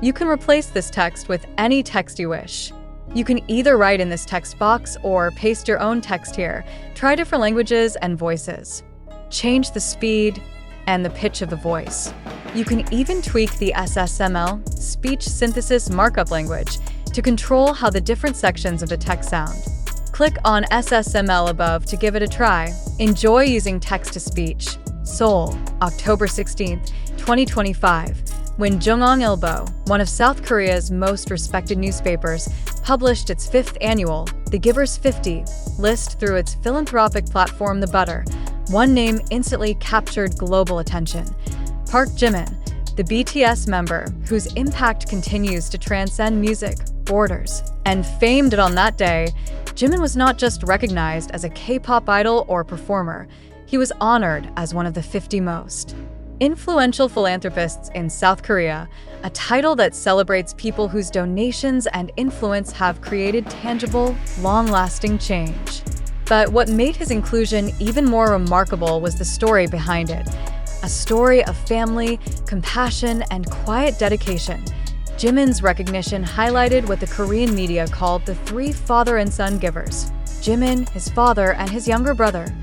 You can replace this text with any text you wish. You can either write in this text box or paste your own text here. Try different languages and voices. Change the speed and the pitch of the voice. You can even tweak the SSML, speech synthesis markup language, to control how the different sections of the text sound. Click on SSML above to give it a try. Enjoy using text-to-speech. Seoul, October 16, 2025. When Jungkook, one of South Korea's most respected newspapers, published its 5th annual The Giver's 50 list through its philanthropic platform The Butter, one name instantly captured global attention. Park Jimin, the BTS member whose impact continues to transcend music, borders, and famed on that day, Jimin was not just recognized as a K-pop idol or performer, he was honored as one of the 50 most influential philanthropists in South Korea, a title that celebrates people whose donations and influence have created tangible, long-lasting change. But what made his inclusion even more remarkable was the story behind it. A story of family, compassion, and quiet dedication. Jimin's recognition highlighted what the Korean media called the 3 father and son givers: Jimin, his father, and his younger brother.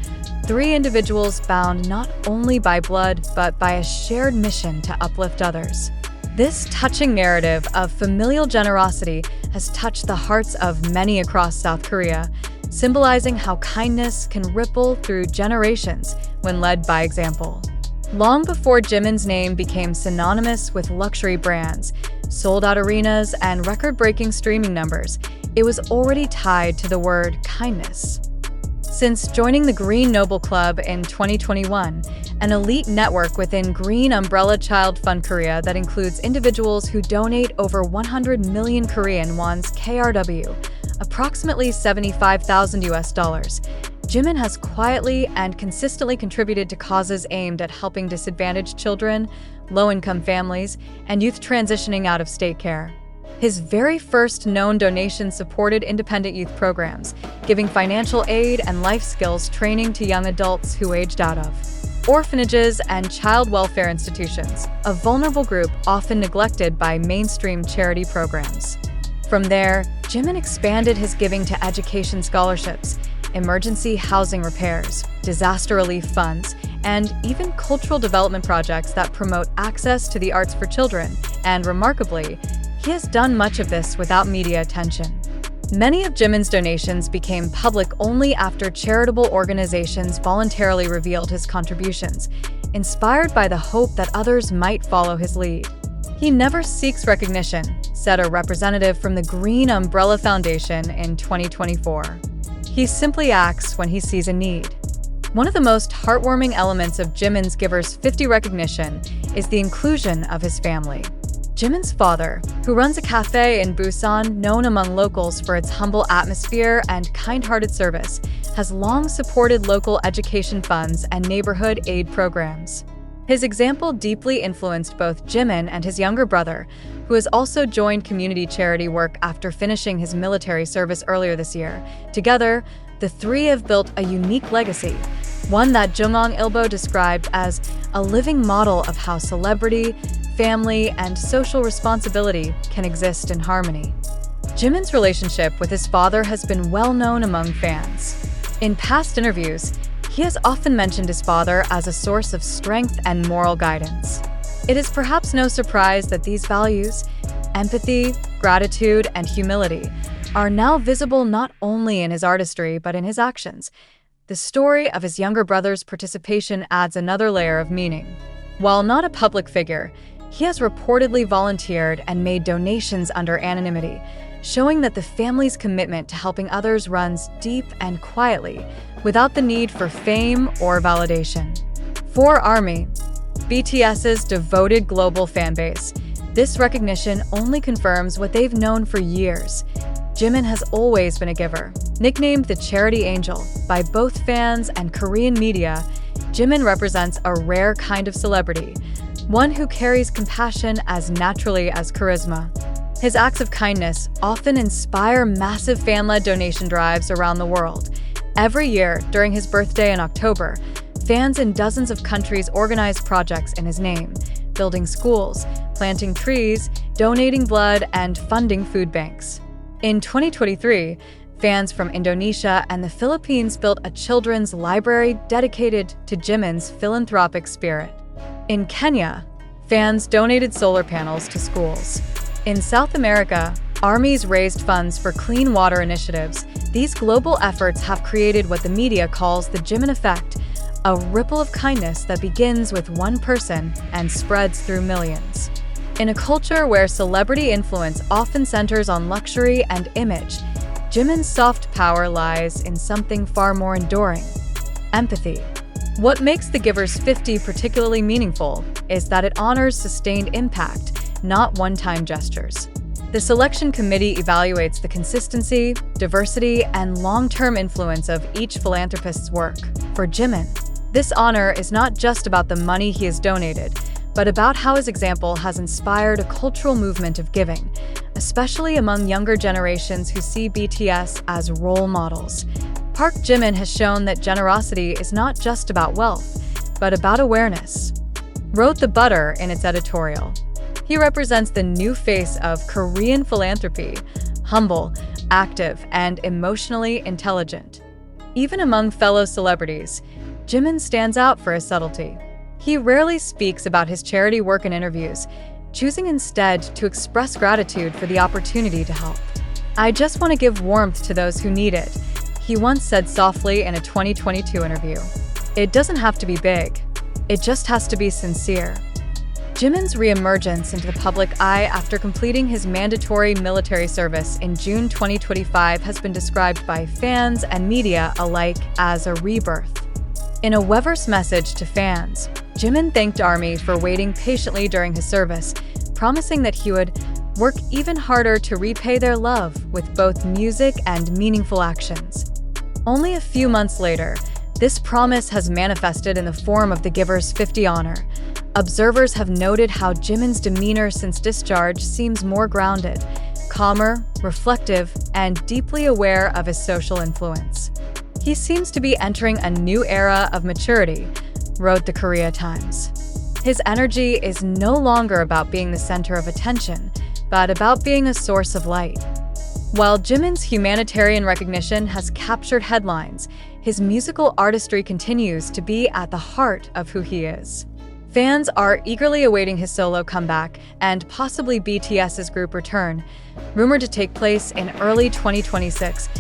3 individuals bound not only by blood, but by a shared mission to uplift others. This touching narrative of familial generosity has touched the hearts of many across South Korea, symbolizing how kindness can ripple through generations when led by example. Long before Jimin's name became synonymous with luxury brands, sold-out arenas, and record-breaking streaming numbers, it was already tied to the word kindness. Since joining the Green Noble Club in 2021, an elite network within Green Umbrella Child Fund Korea that includes individuals who donate over 100 million Korean won's KRW, approximately $75,000, Jimin has quietly and consistently contributed to causes aimed at helping disadvantaged children, low-income families, and youth transitioning out of state care. His very first known donation supported independent youth programs, giving financial aid and life skills training to young adults who aged out of orphanages and child welfare institutions, a vulnerable group often neglected by mainstream charity programs. From there, Jimin expanded his giving to education scholarships, emergency housing repairs, disaster relief funds, and even cultural development projects that promote access to the arts for children, and remarkably, he has done much of this without media attention. Many of Jimin's donations became public only after charitable organizations voluntarily revealed his contributions, inspired by the hope that others might follow his lead. He never seeks recognition, said a representative from the Green Umbrella Foundation in 2024. He simply acts when he sees a need. One of the most heartwarming elements of Jimin's Giver's 50 recognition is the inclusion of his family. Jimin's father, who runs a cafe in Busan known among locals for its humble atmosphere and kind-hearted service, has long supported local education funds and neighborhood aid programs. His example deeply influenced both Jimin and his younger brother, who has also joined community charity work after finishing his military service earlier this year. Together, the 3 have built a unique legacy, one that Jungkook described as a living model of how celebrity, family, and social responsibility can exist in harmony. Jimin's relationship with his father has been well known among fans. In past interviews, he has often mentioned his father as a source of strength and moral guidance. It is perhaps no surprise that these values, empathy, gratitude, and humility, are now visible not only in his artistry but in his actions. The story of his younger brother's participation adds another layer of meaning. While not a public figure, he has reportedly volunteered and made donations under anonymity, showing that the family's commitment to helping others runs deep and quietly, without the need for fame or validation. For ARMY, BTS's devoted global fanbase, this recognition only confirms what they've known for years. Jimin has always been a giver. Nicknamed the Charity Angel by both fans and Korean media, Jimin represents a rare kind of celebrity, one who carries compassion as naturally as charisma. His acts of kindness often inspire massive fan-led donation drives around the world. Every year, during his birthday in October, fans in dozens of countries organize projects in his name, building schools, planting trees, donating blood and funding food banks. In 2023, fans from Indonesia and the Philippines built a children's library dedicated to Jimin's philanthropic spirit. In Kenya, fans donated solar panels to schools. In South America, armies raised funds for clean water initiatives. These global efforts have created what the media calls the Jimin effect, a ripple of kindness that begins with one person and spreads through millions. In a culture where celebrity influence often centers on luxury and image, Jimin's soft power lies in something far more enduring: empathy. What makes The Giver's 50 particularly meaningful is that it honors sustained impact, not one-time gestures. The selection committee evaluates the consistency, diversity, and long-term influence of each philanthropist's work. For Jimin, this honor is not just about the money he has donated, but about how his example has inspired a cultural movement of giving, especially among younger generations who see BTS as role models. Park Jimin has shown that generosity is not just about wealth, but about awareness. Wrote The Butter in its editorial. He represents the new face of Korean philanthropy, humble, active, and emotionally intelligent. Even among fellow celebrities, Jimin stands out for his subtlety. He rarely speaks about his charity work in interviews, choosing instead to express gratitude for the opportunity to help. "I just want to give warmth to those who need it," he once said softly in a 2022 interview. "It doesn't have to be big. It just has to be sincere." Jimin's reemergence into the public eye after completing his mandatory military service in June 2025 has been described by fans and media alike as a rebirth. In a Weverse message to fans, Jimin thanked Army for waiting patiently during his service, promising that he would work even harder to repay their love with both music and meaningful actions. Only a few months later, this promise has manifested in the form of The Giver's 50 honor. Observers have noted how Jimin's demeanor since discharge seems more grounded, calmer, reflective, and deeply aware of his social influence. "He seems to be entering a new era of maturity," wrote the Korea Times. His energy is no longer about being the center of attention, but about being a source of light. While Jimin's humanitarian recognition has captured headlines, his musical artistry continues to be at the heart of who he is. Fans are eagerly awaiting his solo comeback and possibly BTS's group return, rumored to take place in early 2026.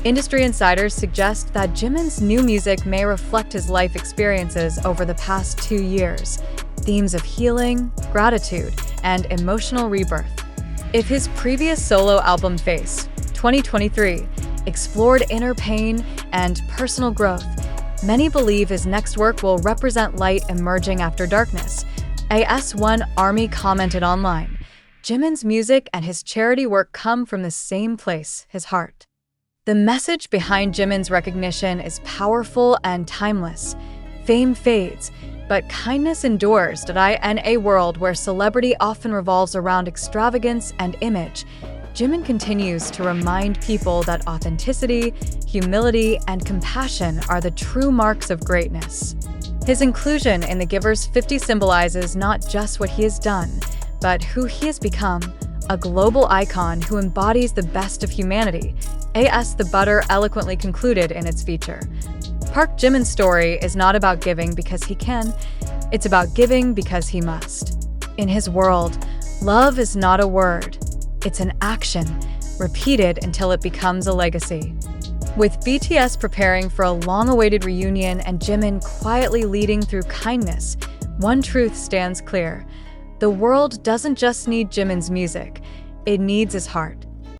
Industry insiders suggest that Jimin's new music may reflect his life experiences over the past 2 years, themes of healing, gratitude, and emotional rebirth. If his previous solo album Face, 2023, explored inner pain and personal growth, many believe his next work will represent light emerging after darkness. AS1 Army commented online, "Jimin's music and his charity work come from the same place, his heart." The message behind Jimin's recognition is powerful and timeless. Fame fades, but kindness endures. In a world where celebrity often revolves around extravagance and image, Jimin continues to remind people that authenticity, humility, and compassion are the true marks of greatness. His inclusion in The Giver's 50 symbolizes not just what he has done, but who he has become, a global icon who embodies the best of humanity, as The Butter eloquently concluded in its feature. Park Jimin's story is not about giving because he can, it's about giving because he must. In his world, love is not a word, it's an action, repeated until it becomes a legacy. With BTS preparing for a long-awaited reunion and Jimin quietly leading through kindness, one truth stands clear. The world doesn't just need Jimin's music, it needs his heart.